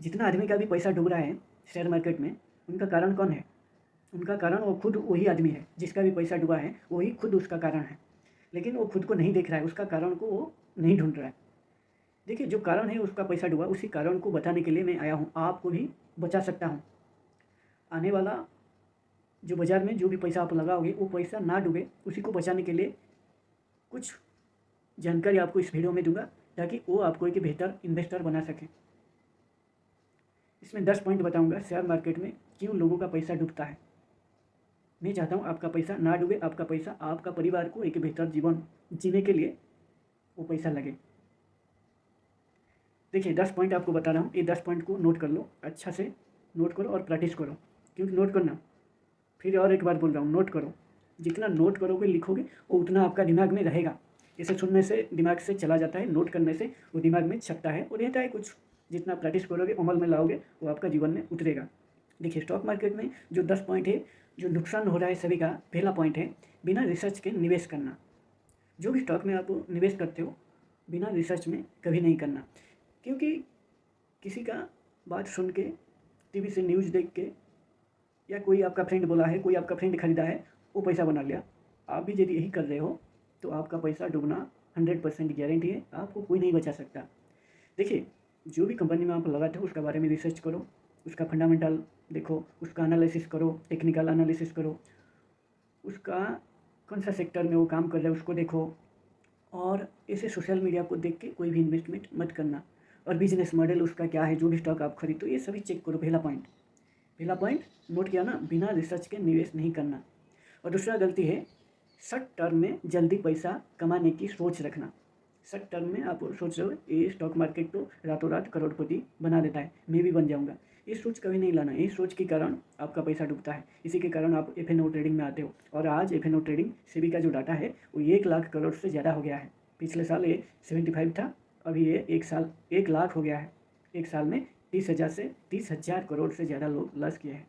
जितना आदमी का भी पैसा डूब रहा है शेयर मार्केट में, उनका कारण कौन है? उनका कारण वो खुद वही आदमी है। जिसका भी पैसा डूबा है वही खुद उसका कारण है, लेकिन वो खुद को नहीं देख रहा है, उसका कारण को वो नहीं ढूंढ रहा है। देखिए, जो कारण है उसका पैसा डूबा, उसी कारण को बताने के लिए मैं आया हूँ, आपको भी बचा सकता हूँ। आने वाला जो बाज़ार में जो भी पैसा आप लगाओगे वो पैसा ना डूबे, उसी को बचाने के लिए कुछ जानकारी आपको इस वीडियो में दूंगा, ताकि वो आपको एक बेहतर इन्वेस्टर बना सके। इसमें 10 पॉइंट बताऊंगा शेयर मार्केट में क्यों लोगों का पैसा डूबता है। मैं चाहता हूँ आपका पैसा ना डूबे, आपका पैसा आपका परिवार को एक बेहतर जीवन जीने के लिए वो पैसा लगे। देखिए, 10 पॉइंट आपको बता रहा हूँ, ये 10 पॉइंट को नोट कर लो, अच्छा से नोट करो और प्रैक्टिस करो। क्योंकि नोट करना, फिर और एक बार बोल रहा हूँ, नोट करो। जितना नोट करोगे, लिखोगे, वो उतना आपका दिमाग में रहेगा। इसे सुनने से दिमाग से चला जाता है, नोट करने से वो दिमाग में छपता है और रहता है कुछ। जितना प्रैक्टिस करोगे, अमल में लाओगे, वो आपका जीवन में उतरेगा। देखिए, स्टॉक मार्केट में जो 10 पॉइंट है, जो नुकसान हो रहा है सभी का, पहला पॉइंट है बिना रिसर्च के निवेश करना। जो भी स्टॉक में आप निवेश करते हो, बिना रिसर्च में कभी नहीं करना। क्योंकि किसी का बात सुन के, टीवी से न्यूज़ देख के, या कोई आपका फ्रेंड बोला है, कोई आपका फ्रेंड खरीदा है, वो पैसा बना लिया। आप भी यदि यही कर रहे हो तो आपका पैसा डूबना 100% गारंटी है, आपको कोई नहीं बचा सकता। देखिए, जो भी कंपनी में आप लगाते हो उसका बारे में रिसर्च करो, उसका फंडामेंटल देखो, उसका एनालिसिस करो, टेक्निकल एनालिसिस करो, उसका कौन सा सेक्टर में वो काम कर रहा है उसको देखो। और ऐसे सोशल मीडिया को देख के कोई भी इन्वेस्टमेंट मत करना। और बिजनेस मॉडल उसका क्या है, जो भी स्टॉक आप खरीदो, ये सभी चेक करो। पहला पॉइंट नोट किया ना, बिना रिसर्च के निवेश नहीं करना। और दूसरा गलती है शॉर्ट टर्म में जल्दी पैसा कमाने की सोच रखना। शॉर्ट टर्म में आप सोच रहे हो ये स्टॉक मार्केट तो रातों रात करोड़पति बना देता है, मैं भी बन जाऊंगा। ये सोच कभी नहीं लाना। ये सोच के कारण आपका पैसा डूबता है। इसी के कारण आप एफ.एन.ओ ट्रेडिंग में आते हो। और आज एफ.एन.ओ ट्रेडिंग सेबी का जो डाटा है वो 1 लाख करोड़ से ज़्यादा हो गया है। पिछले साल ये 75 था, अभी ये 1 लाख हो गया है। एक साल में 30,000 करोड़ से ज़्यादा लोग लॉस किए हैं।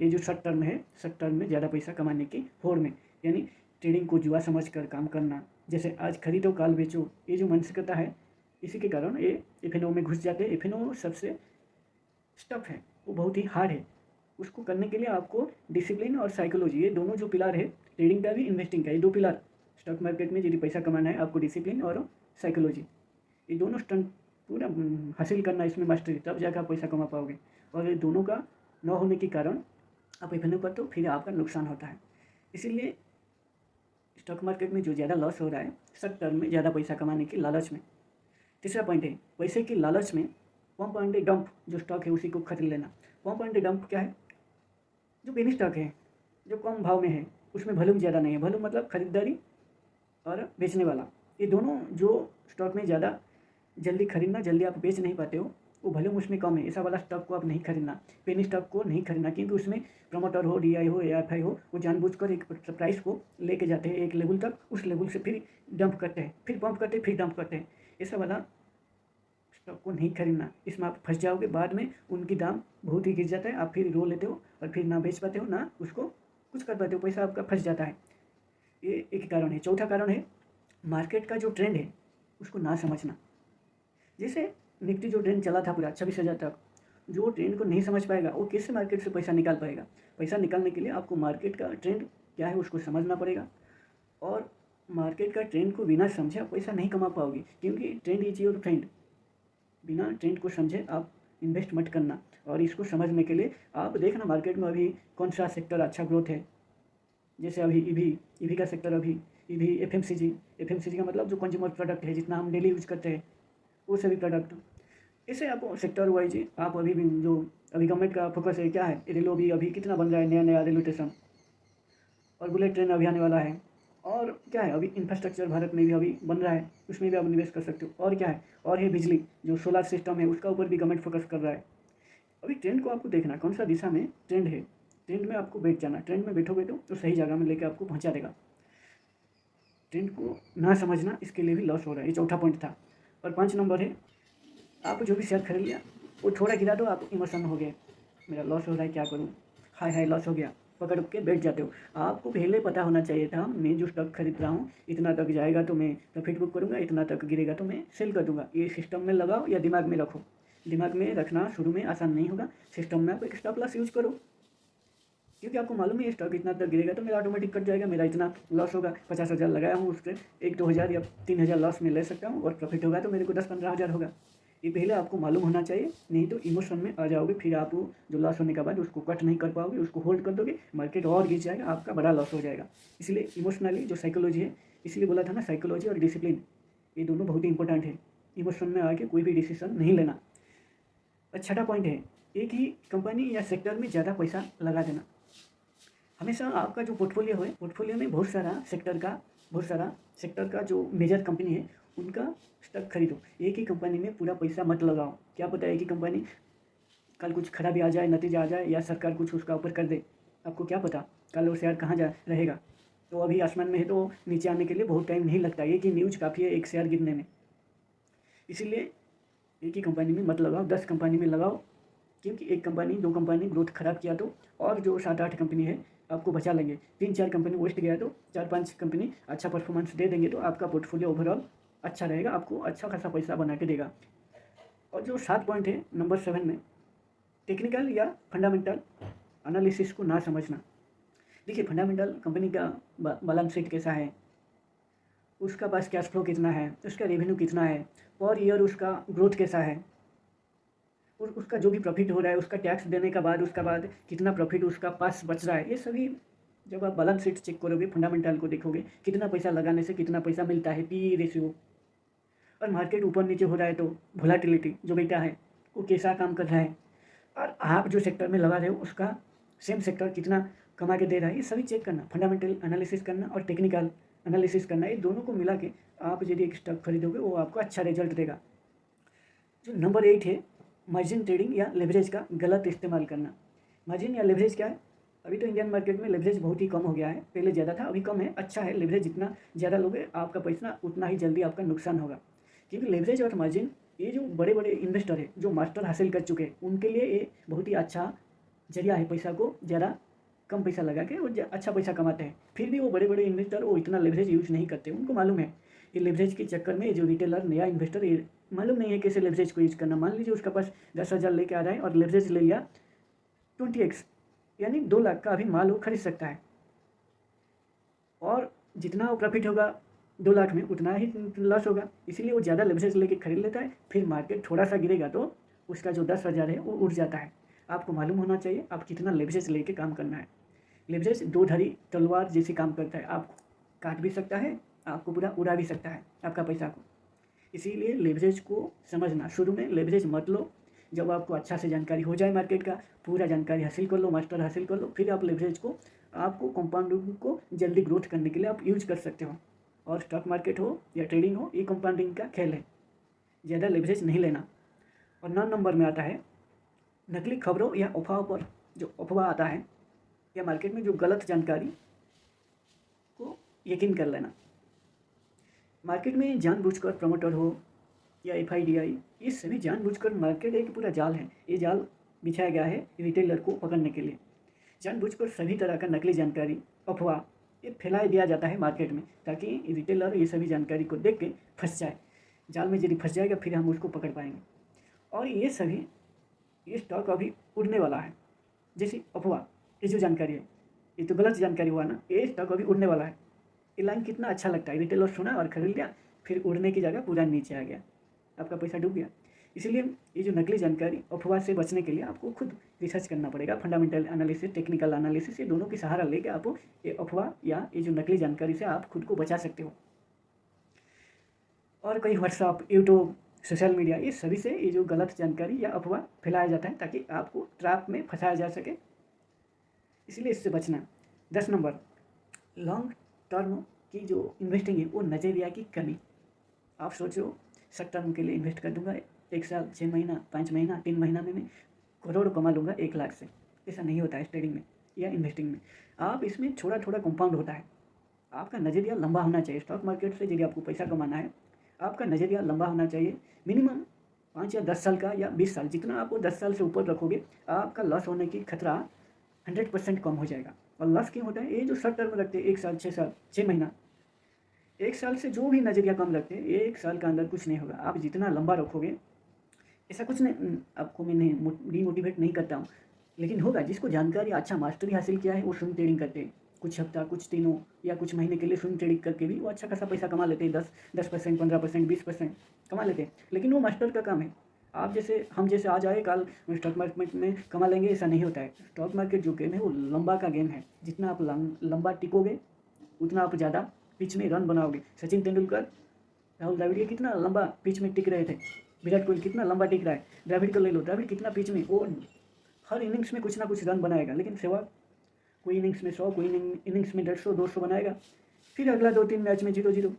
ये जो शॉर्ट टर्म है, शॉर्ट टर्म में ज़्यादा पैसा कमाने की होड़ में, यानी ट्रेडिंग को जुआ समझ कर काम करना, जैसे आज खरीदो काल बेचो, ये जो मानसिकता है, इसी के कारण ये एफ.एन.ओ में घुस जाते हैं। एफ.एन.ओ सबसे स्टफ है, वो बहुत ही हार्ड है। उसको करने के लिए आपको डिसिप्लिन और साइकोलॉजी, ये दोनों जो पिलर है, ट्रेडिंग का भी इन्वेस्टिंग का, ये 2 पिलर स्टॉक मार्केट में यदि पैसा कमाना है, आपको डिसिप्लिन और साइकोलॉजी, ये दोनों स्टंट पूरा हासिल करना, इसमें मास्टरी, तब जाकर आप पैसा कमा पाओगे। और ये दोनों का न होने के कारण आप एफ.एन.ओ पर तो फिर आपका नुकसान होता है। इसीलिए स्टॉक मार्केट में जो ज़्यादा लॉस हो रहा है, शॉर्ट टर्म में ज़्यादा पैसा कमाने की लालच में। तीसरा पॉइंट है पैसे की लालच में पम्प एंड डंप जो स्टॉक है उसी को खरीद लेना। पम्प एंड डंप क्या है? जो पेनी स्टॉक है, जो कम भाव में है, उसमें वॉल्यूम ज़्यादा नहीं है। वॉल्यूम मतलब खरीदारी और बेचने वाला, ये दोनों जो स्टॉक में ज़्यादा जल्दी खरीदना, जल्दी आप बेच नहीं पाते हो, वो वॉल्यूम उसमें कम है, ऐसा वाला स्टॉक को आप नहीं खरीदना। पेनी स्टॉक को नहीं खरीदना, क्योंकि उसमें प्रमोटर हो, डीआई हो, एएफआई हो, वो जानबूझकर एक प्राइस को लेके जाते हैं एक लेवल तक, उस लेवल से फिर डंप करते हैं, फिर पंप करते हैं, फिर डंप करते हैं। ऐसा वाला स्टॉक को नहीं खरीदना, इसमें आप फंस जाओगे। बाद में उनकी दाम बहुत ही गिर जाता है, आप फिर रो लेते हो और फिर ना बेच पाते हो, ना उसको कुछ कर पाते हो, पैसा आपका फंस जाता है। ये एक कारण है। चौथा कारण है मार्केट का जो ट्रेंड है उसको ना समझना। जैसे निफ्टी जो ट्रेंड चला था पूरा 26,000 तक, जो ट्रेंड को नहीं समझ पाएगा वो कैसे मार्केट से पैसा निकाल पाएगा? पैसा निकालने के लिए आपको मार्केट का ट्रेंड क्या है उसको समझना पड़ेगा। और मार्केट का ट्रेंड को बिना समझे आप पैसा नहीं कमा पाओगे, क्योंकि ट्रेंड इज योर फ्रेंड। बिना ट्रेंड को समझे आप इन्वेस्ट मत करना। और इसको समझने के लिए आप देखना मार्केट में अभी कौन सा सेक्टर अच्छा ग्रोथ है। जैसे अभी ईवी का सेक्टर, अभी ईवी, एफएमसीजी का मतलब जो कंज्यूमर प्रोडक्ट है, जितना हम डेली यूज करते हैं वो सभी प्रोडक्ट। इसे आप सेक्टर वाइज आप अभी भी जो अभी गवर्नमेंट का फोकस है क्या है, रेलवे भी अभी कितना बन रहा है, नया नया रेलवे स्टेशन, और बुलेट ट्रेन अभी आने वाला है। और क्या है, अभी इंफ्रास्ट्रक्चर भारत में भी अभी बन रहा है, उसमें भी आप निवेश कर सकते हो। और क्या है, और है बिजली, जो सोलर सिस्टम है उसका ऊपर भी गवर्नमेंट फोकस कर रहा है। अभी ट्रेंड को आपको देखना कौन सा दिशा में ट्रेंड है, ट्रेंड में आपको बैठ जाना। ट्रेंड में बैठोगे तो सही जगह में लेकर आपको पहुँचा देगा। ट्रेंड को ना समझना, इसके लिए भी लॉस हो रहा है। ये चौथा पॉइंट था। और 5 नंबर है, आप जो भी शेयर खरीद लिया वो थोड़ा गिरा दो, आप इमोशन हो गए, मेरा लॉस हो रहा है क्या करूँ, हाय हाय लॉस हो गया, पकड़ के बैठ जाते हो। आपको पहले पता होना चाहिए था, मैं जो स्टॉक खरीद रहा हूँ इतना तक जाएगा तो मैं प्रॉफिट बुक करूँगा, इतना तक गिरेगा तो मैं सेल कर दूँगा। ये सिस्टम में लगाओ या दिमाग में रखो। दिमाग में रखना शुरू में आसान नहीं होगा। सिस्टम में आप एक स्टॉप लॉस यूज़ करो, क्योंकि आपको मालूम है ये स्टॉक इतना तक गिरेगा तो मेरा ऑटोमेटिक कट जाएगा, मेरा इतना लॉस होगा। 50,000 लगाया हूँ, उससे 1-2 हज़ार या 3 हज़ार लॉस में ले सकता हूँ, और प्रॉफिट होगा तो मेरे को 10-15 हज़ार होगा। ये पहले आपको मालूम होना चाहिए, नहीं तो इमोशन में आ जाओगे, फिर आप जो लॉस होने के बाद उसको कट नहीं कर पाओगे, उसको होल्ड कर दोगे, मार्केट और गिर जाएगा, आपका बड़ा लॉस हो जाएगा। इसलिए इमोशनली जो साइकोलॉजी है, इसलिए बोला था ना, साइकोलॉजी और डिसिप्लिन ये दोनों बहुत ही इंपॉर्टेंट है। इमोशन में आके कोई भी डिसीजन नहीं लेना। छठा पॉइंट है, एक ही कंपनी या सेक्टर में ज़्यादा पैसा लगा देना। हमेशा आपका जो पोर्टफोलियो है, पोर्टफोलियो में बहुत सारा सेक्टर का जो मेजर कंपनी है उनका स्टॉक खरीदो। एक ही कंपनी में पूरा पैसा मत लगाओ। क्या पता है एक ही कंपनी कल कुछ खराबी आ जाए, नतीजा आ जाए, या सरकार कुछ उसका ऊपर कर दे, आपको क्या पता कल वो शेयर कहाँ जा रहेगा। तो अभी आसमान में है तो नीचे आने के लिए बहुत टाइम नहीं लगता, एक ही न्यूज़ काफ़ी है एक शेयर गिरने में। इसीलिए एक ही कंपनी में मत लगाओ, 10 कंपनी में लगाओ, क्योंकि एक कंपनी 2 कंपनी ग्रोथ खराब किया तो और जो 7-8 कंपनी है आपको बचा लेंगे। 3-4 कंपनी वेस्ट गया तो 4-5 कंपनी अच्छा परफॉर्मेंस दे देंगे, तो आपका पोर्टफोलियो ओवरऑल अच्छा रहेगा, आपको अच्छा खासा पैसा बना के देगा। और जो 7 पॉइंट है नंबर 7 में, टेक्निकल या फंडामेंटल एनालिसिस को ना समझना। देखिए, फंडामेंटल कंपनी का बैलेंस शीट कैसा है, उसका पास कैश फ्लो कितना है, उसका रेवेन्यू कितना है, पर ईयर उसका ग्रोथ कैसा है, और उसका जो भी प्रॉफिट हो रहा है, उसका टैक्स देने का बाद उसका बाद कितना प्रॉफिट उसका पास बच रहा है, ये सभी जब आप बैलेंस शीट चेक करोगे, फंडामेंटल को देखोगे, कितना पैसा लगाने से कितना पैसा मिलता है, पी रेशियो। और मार्केट ऊपर नीचे हो रहा है तो वोलेटिलिटी जो बेटा है वो कैसा काम कर रहा है, और आप जो सेक्टर में लगा रहे हो उसका सेम सेक्टर कितना कमा के दे रहा है, ये सभी चेक करना। फंडामेंटल एनालिसिस करना और टेक्निकल एनालिसिस करना, ये दोनों को मिला के आप यदि एक स्टॉक खरीदोगे वो आपको अच्छा रिजल्ट देगा। जो नंबर 8 है, मार्जिन ट्रेडिंग या लेवरेज का गलत इस्तेमाल करना। मार्जिन या लेवरेज क्या है? अभी तो इंडियन मार्केट में लेवरेज बहुत ही कम हो गया है, पहले ज़्यादा था, अभी कम है। अच्छा है, लेवरेज जितना ज़्यादा लोगे आपका पैसा उतना ही जल्दी आपका नुकसान होगा, क्योंकि लेवरेज और मार्जिन ये जो बड़े बड़े इन्वेस्टर है जो मास्टर हासिल कर चुके हैं उनके लिए ये बहुत ही अच्छा जरिया है, पैसा को ज़्यादा कम पैसा लगा के वो अच्छा पैसा कमाते हैं। फिर भी वो बड़े बड़े इन्वेस्टर वो इतना लेवरेज यूज़ नहीं करते, उनको मालूम है ये लेवरेज के चक्कर में जो रिटेलर नया इन्वेस्टर ये मालूम नहीं है कैसे लेवरेज को यूज करना। मान लीजिए उसका पास 10,000 लेके आ रहा है और लेवरेज ले लिया 20x, यानी 2 लाख का अभी माल वो खरीद सकता है, और जितना वो प्रॉफिट होगा 2 लाख में उतना ही लॉस होगा, इसीलिए वो ज़्यादा लेवरेज लेके खरीद लेता है। फिर मार्केट थोड़ा सा गिरेगा तो उसका जो 10,000 है वो उड़ जाता है। आपको मालूम होना चाहिए आप कितना लेवरेज लेके काम करना है। लेवरेज 2 धारी तलवार जैसे काम करता है, आपको काट भी सकता है, आपको पूरा उड़ा भी सकता है आपका पैसा को। इसीलिए लेवरेज को समझना, शुरू में लेवरेज मत लो, जब आपको अच्छा से जानकारी हो जाए मार्केट का, पूरा जानकारी हासिल कर लो, मास्टर हासिल कर लो, फिर आप लेवरेज को आपको कंपाउंडिंग को जल्दी ग्रोथ करने के लिए आप यूज कर सकते हो। और स्टॉक मार्केट हो या ट्रेडिंग हो, ये कंपाउंडिंग का खेल है, ज़्यादा लेवरेज नहीं लेना। और 9 नंबर में आता है नकली खबरों या अफवाह पर, जो अफवाह आता है या मार्केट में जो गलत जानकारी को यकीन कर लेना। मार्केट में जानबूझकर प्रमोटर हो या FIDI, ये सभी जानबूझकर, मार्केट एक पूरा जाल है, ये जाल बिछाया गया है रिटेलर को पकड़ने के लिए। जानबूझकर सभी तरह का नकली जानकारी, अफवाह ये फैला दिया जाता है मार्केट में, ताकि रिटेलर ये सभी जानकारी को देख के फंस जाए। जाल में यदि फंस जाएगा फिर हम उसको पकड़ पाएंगे। और ये स्टॉक अभी उड़ने वाला है, जैसे अफवाह, ये जो जानकारी है ये तो गलत जानकारी हुआ ना, ये स्टॉक अभी उड़ने वाला है। ये लाइन कितना अच्छा लगता है, रिटेलर सुना और खरीद लिया, फिर उड़ने की जगह पूरा नीचे आ गया, आपका पैसा डूब गया। इसीलिए ये जो नकली जानकारी, अफवाह से बचने के लिए आपको खुद रिसर्च करना पड़ेगा। फंडामेंटल एनालिसिस, टेक्निकल एनालिसिस, ये दोनों की सहारा लेके आप ये अफवाह या ये जो नकली जानकारी से आप खुद को बचा सकते हो। और कई व्हाट्सअप, यूट्यूब, सोशल मीडिया, ये सभी से ये जो गलत जानकारी या अफवाह फैलाया जाता है ताकि आपको ट्रैप में फंसाया जा सके, इसलिए इससे बचना। 10 नंबर, लॉन्ग टर्म की जो इन्वेस्टिंग है वो नज़रिया की कमी। आप सोचो शॉर्ट टर्म के लिए इन्वेस्ट कर दूंगा 1 साल, 6 महीना, 5 महीना, 3 महीना में मैं करोड़ कमा लूँगा 1 लाख से, ऐसा नहीं होता है ट्रेडिंग में या इन्वेस्टिंग में। आप इसमें थोड़ा थोड़ा कंपाउंड होता है। आपका नज़रिया लंबा होना चाहिए। स्टॉक मार्केट से यदि आपको पैसा कमाना है, आपका नज़रिया लंबा होना चाहिए, मिनिमम 5 या 10 साल का या 20 साल। जितना आप 10 साल से ऊपर रखोगे आपका लॉस होने की खतरा 100% कम हो जाएगा। और लॉस क्यों होता है? ये जो शॉर्ट टर्म रखते हैं 1 साल, 6 साल, 6 महीना, 1 साल से जो भी नज़रिया कम रखते हैं, 1 साल के अंदर कुछ नहीं होगा। आप जितना लंबा रखोगे ऐसा कुछ नहीं, आपको मैं नहीं डीमोटिवेट नहीं करता हूँ, लेकिन होगा जिसको जानकारी अच्छा मास्टरी हासिल किया है वो स्विंग ट्रेडिंग करते हैं। कुछ हफ्ता, कुछ दिनों या कुछ महीने के लिए स्विंग ट्रेडिंग करके भी वो अच्छा खासा पैसा कमा लेते हैं। 10% 15% 20% कमा लेते हैं, लेकिन वो मास्टर का काम है। आप जैसे हम जैसे आज आए कल स्टॉक मार्केट में कमा लेंगे, ऐसा नहीं होता है। स्टॉक मार्केट जो गेम है वो लंबा का गेम है। जितना आप लंबा टिकोगे उतना आप ज़्यादा पिच में रन बनाओगे। सचिन तेंदुलकर, राहुल द्रविड़ ये कितना लंबा पिच में टिक रहे थे। विराट कोहली कितना लंबा टिक रहा है। द्रविड़ को ले लो, द्रविड़ कितना पिच में, वो हर इनिंग्स में कुछ ना कुछ रन बनाएगा। लेकिन सहवाग कोई इनिंग्स में 100, कोई इनिंग्स में 150 200 बनाएगा, फिर अगला 2-3 मैच में 0-0।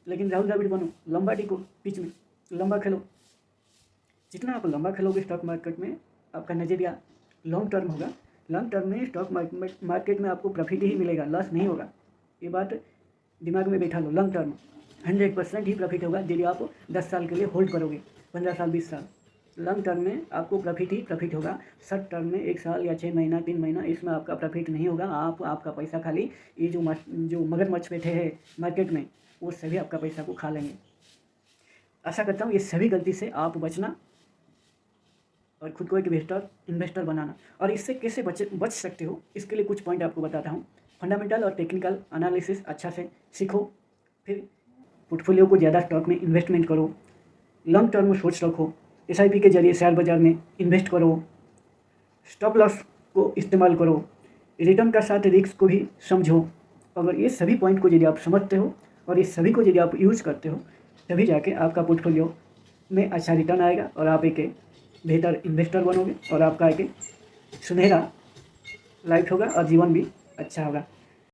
लेकिन राहुल द्रविड़ बनो, लंबा टिको पिच में, लंबा खेलो। जितना आप लंबा खेलोगे स्टॉक मार्केट में, आपका नज़रिया लॉन्ग टर्म होगा। लॉन्ग टर्म में स्टॉक मार्केट में आपको प्रॉफिट ही मिलेगा, लॉस नहीं होगा। ये बात दिमाग में बैठा लो। लॉन्ग टर्म 100% ही प्रॉफिट होगा यदि आप 10 साल के लिए होल्ड करोगे, 15 साल 20 साल। लॉन्ग टर्म में आपको प्रॉफिट ही प्रॉफिट होगा। शॉर्ट टर्म में 1 साल या 6 महीना 3 महीना इसमें आपका प्रॉफिट नहीं होगा। आपका पैसा खाली ये जो मगरमच्छ बैठे हैं मार्केट में, वो सभी आपका पैसा को खा लेंगे। आशा करता हूँ ये सभी गलती से आप बचना और खुद को एक इन्वेस्टर बनाना। और इससे कैसे बच सकते हो, इसके लिए कुछ पॉइंट आपको बताता हूँ। फंडामेंटल और टेक्निकल एनालिसिस अच्छा से सीखो, फिर पोर्टफोलियो को ज़्यादा स्टॉक में इन्वेस्टमेंट करो, लॉन्ग टर्म में सोच रखो, SIP के जरिए शेयर बाज़ार में इन्वेस्ट करो, स्टॉप लॉस को इस्तेमाल करो, रिटर्न का साथ रिस्क को भी समझो। अगर ये सभी पॉइंट को यदि आप समझते हो और ये सभी को यदि आप यूज़ करते हो, तभी जाके आपका पोर्टफोलियो में अच्छा रिटर्न आएगा और आप एक बेहतर इन्वेस्टर बनोगे और आपका एक सुनहरा लाइफ होगा और जीवन भी अच्छा होगा।